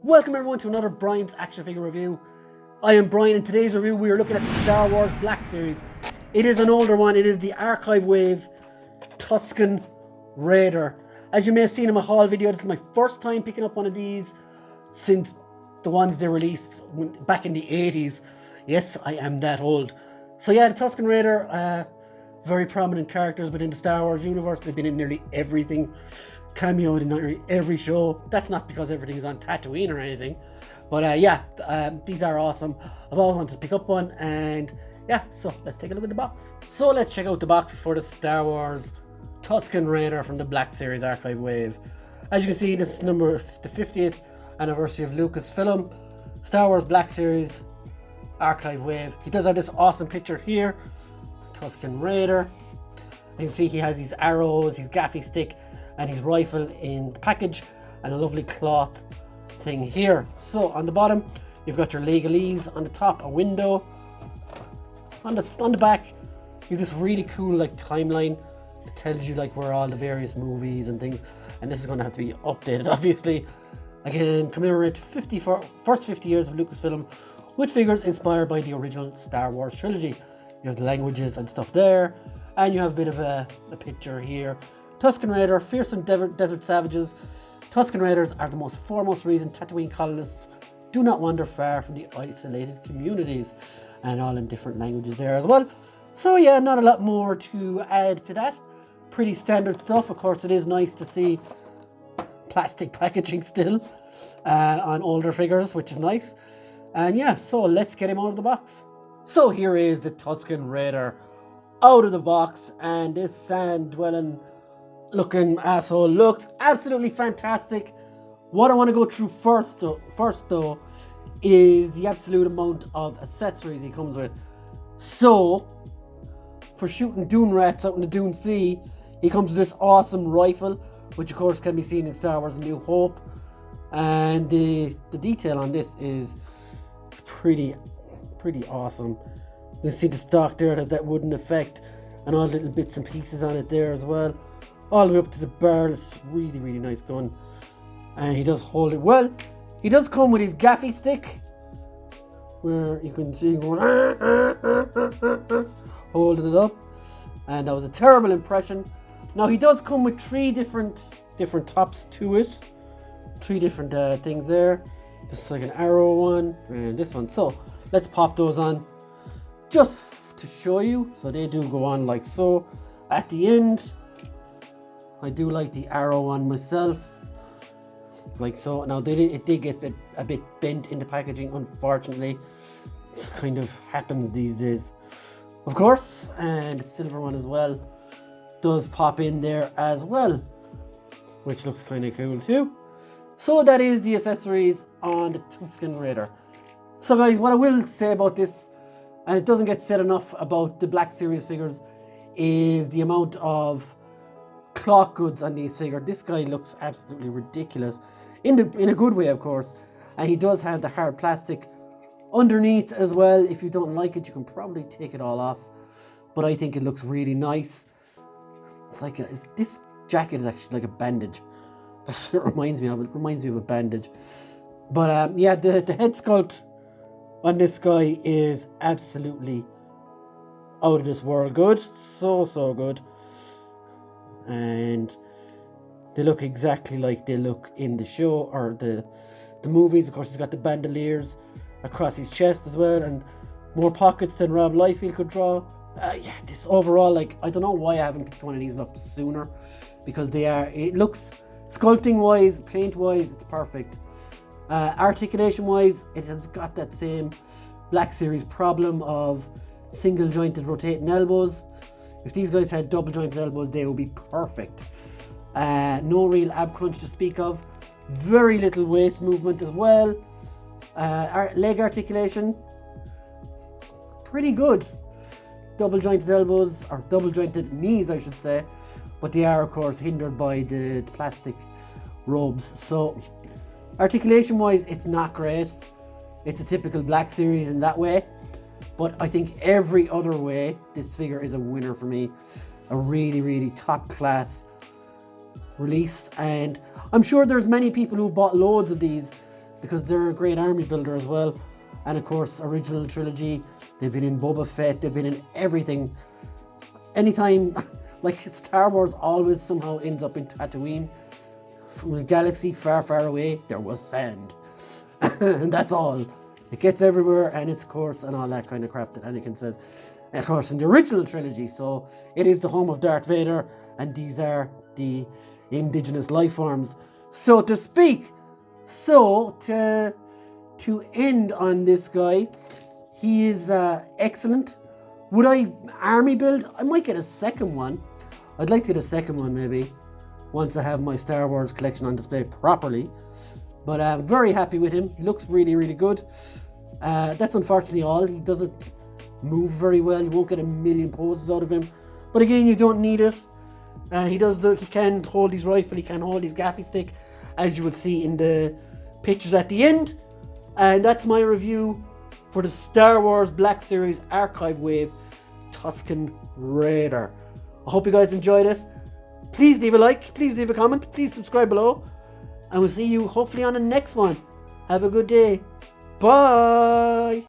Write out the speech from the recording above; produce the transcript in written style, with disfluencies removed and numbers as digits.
Welcome everyone to another Brian's action figure review. I am Brian. In today's review we are looking at the Star Wars Black Series. It is an older one. It is the Archive Wave Tusken Raider. As you may have seen in my haul video, this is my first time picking up one of these since the ones they released back in the 80s. Yes, I am that old. So yeah, the Tusken Raider, very prominent characters within the Star Wars universe. They've been in nearly everything. Cameoed in nearly every show. That's not because everything is on Tatooine or anything. But these are awesome. I've always wanted to pick up one, and yeah, so let's take a look at the box. So let's check out the box for the Star Wars Tusken Raider from the Black Series Archive Wave. As you can see, this is the 50th anniversary of Lucasfilm. Star Wars Black Series Archive Wave. He does have this awesome picture here. Tusken Raider. You can see he has these arrows, his gaffy stick, and his rifle in the package, and a lovely cloth thing here. So on the bottom, you've got your legalese. On the top, a window. On the back, you've this really cool like timeline. It tells you like where all the various movies and things, and this is going to have to be updated, obviously. Again, commemorate first 50 years of Lucasfilm with figures inspired by the original Star Wars trilogy. You have the languages and stuff there, and you have a bit of a picture here. Tusken Raider, fearsome desert savages. Tusken Raiders are the most foremost reason Tatooine colonists do not wander far from the isolated communities, and all in different languages there as well. So yeah, not a lot more to add to that. Pretty standard stuff. Of course, it is nice to see plastic packaging still on older figures, which is nice. And yeah, so let's get him out of the box. So here is the Tusken Raider out of the box, and this sand-dwelling looking asshole looks absolutely fantastic. What I want to go through first though is the absolute amount of accessories he comes with. So for shooting dune rats out in the Dune Sea, he comes with this awesome rifle, which of course can be seen in Star Wars A New Hope, and the detail on this is pretty awesome. You can see the stock there, that wooden effect, and all the little bits and pieces on it there as well. All the way up to the barrel. It's really nice gun, and he does hold it well. He does come with his gaffy stick, where you can see him going holding it up, and that was a terrible impression. Now he does come with three different tops to it, three different things there. This is like an arrow one, and this one. So let's pop those on just to show you. So they do go on like so. At the end, I do like the arrow one myself, like so. Now it did get a bit bent in the packaging, unfortunately. It kind of happens these days, of course. And the silver one as well does pop in there as well, which looks kind of cool too. So that is the accessories on the Tusken Raider. So guys, what I will say about this, and it doesn't get said enough about the Black Series figures, is the amount of cloth goods on these figures. This guy looks absolutely ridiculous in a good way, of course, and he does have the hard plastic underneath as well. If you don't like it, you can probably take it all off, but I think it looks really nice. It's like this jacket is actually like a bandage. That's what it reminds me of. It reminds me of a bandage. But yeah, the head sculpt on this guy is absolutely out of this world good. So good. And they look exactly like they look in the show or the movies. Of course, he's got the bandoliers across his chest as well, and more pockets than Rob Liefeld could draw. Yeah, this overall, like, I don't know why I haven't picked one of these up sooner, because it looks, sculpting wise, paint wise, it's perfect. Articulation wise, it has got that same Black Series problem of single jointed rotating elbows. If these guys had double jointed elbows, they would be perfect. No real ab crunch to speak of. Very little waist movement as well. Leg articulation, pretty good. Double jointed elbows, or double jointed knees I should say, but they are of course hindered by the plastic robes. So articulation wise, it's not great. It's a typical Black Series in that way. But I think every other way, this figure is a winner for me. A really top class release, and I'm sure there's many people who've bought loads of these because they're a great army builder as well. And of course, original trilogy, they've been in Boba Fett, they've been in everything. Anytime, like Star Wars always somehow ends up in Tatooine. From a galaxy far, far away, there was sand. And that's all. It gets everywhere, and it's coarse and all that kind of crap that Anakin says. Of course, in the original trilogy, so it is the home of Darth Vader, and these are the indigenous life forms, so to speak. So, to end on this guy, he is excellent. Would I army build? I might get a second one. I'd like to get a second one maybe, once I have my Star Wars collection on display properly. But I'm very happy with him. He looks really, really good. That's unfortunately all. He doesn't move very well. You won't get a million poses out of him. But again, you don't need it. He can hold his rifle, he can hold his gaffy stick, as you will see in the pictures at the end. And that's my review for the Star Wars Black Series Archive Wave Tusken Raider. I hope you guys enjoyed it. Please leave a like, please leave a comment, please subscribe below, and we'll see you hopefully on the next one. Have a good day. Bye.